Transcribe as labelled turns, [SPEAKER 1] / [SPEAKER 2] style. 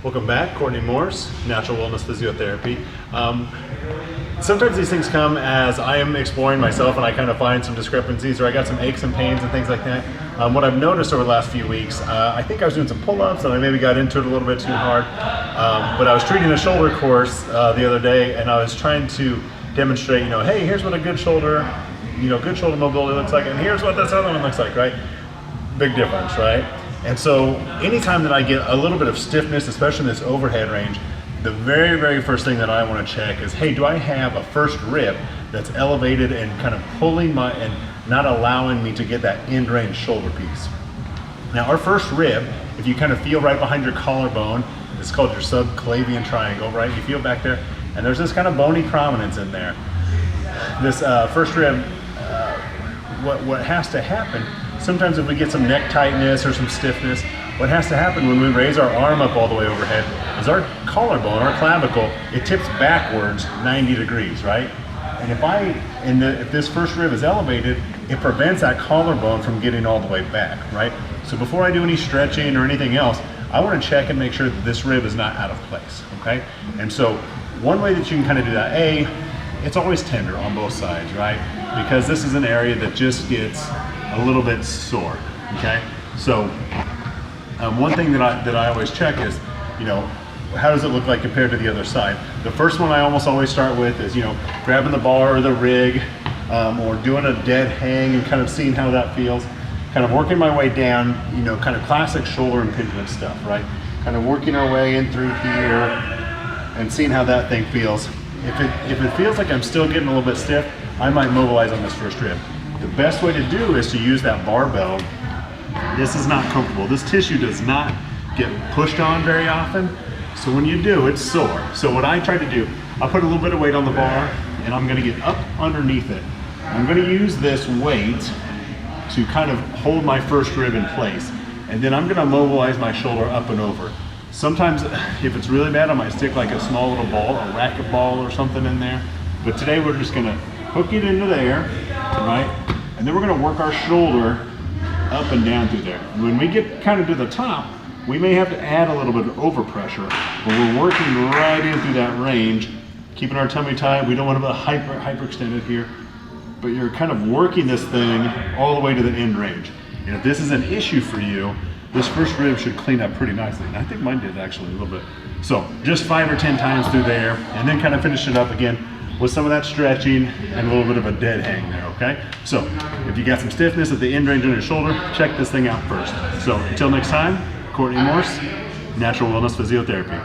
[SPEAKER 1] Welcome back, Courtney Morse, Natural Wellness Physiotherapy. Sometimes these things come as I am exploring myself and I kind of find some discrepancies, or I got some aches and pains and things like that. What I've noticed over the last few weeks, I think I was doing some pull-ups and I maybe got into it a little bit too hard, but I was treating a shoulder course the other day, and I was trying to demonstrate, hey, here's what a good shoulder, good shoulder mobility looks like, and here's what this other one looks like, right? Big difference, right? And so anytime that I get a little bit of stiffness, especially in this overhead range, the very, very first thing that I want to check is, hey, do I have a first rib that's elevated and kind of pulling and not allowing me to get that end range shoulder piece? Now, our first rib, if you kind of feel right behind your collarbone, it's called your subclavian triangle, right? You feel back there, and there's this kind of bony prominence in there. This first rib, what has to happen, sometimes if we get some neck tightness or some stiffness, what has to happen when we raise our arm up all the way overhead is our collarbone, our clavicle, it tips backwards 90 degrees, right? And if this first rib is elevated, it prevents that collarbone from getting all the way back, right? So before I do any stretching or anything else, I want to check and make sure that this rib is not out of place, okay? And so one way that you can kind of do that, it's always tender on both sides, right? Because this is an area that just gets a little bit sore, okay? So one thing that I always check is, how does it look like compared to the other side? The first one I almost always start with is, grabbing the bar or the rig, or doing a dead hang and kind of seeing how that feels. Kind of working my way down, kind of classic shoulder impingement stuff, right? Kind of working our way in through here and seeing how that thing feels. If it feels like I'm still getting a little bit stiff, I might mobilize on this first rib. The best way to do is to use that barbell. This is not comfortable. This tissue does not get pushed on very often. So when you do, it's sore. So what I try to do, I put a little bit of weight on the bar and I'm gonna get up underneath it. I'm gonna use this weight to kind of hold my first rib in place. And then I'm gonna mobilize my shoulder up and over. Sometimes if it's really bad, I might stick like a small little ball, a racket ball or something in there. But today we're just gonna hook it into there, right? And then we're gonna work our shoulder up and down through there. When we get kind of to the top, we may have to add a little bit of overpressure, but we're working right in through that range, keeping our tummy tight. We don't want to be hyperextended here, but you're kind of working this thing all the way to the end range. And if this is an issue for you, this first rib should clean up pretty nicely. And I think mine did actually a little bit. So just 5 or 10 times through there, and then kind of finish it up again with some of that stretching and a little bit of a dead hang there, okay? So if you got some stiffness at the end range on your shoulder, check this thing out first. So until next time, Courtney Morse, Natural Wellness Physiotherapy.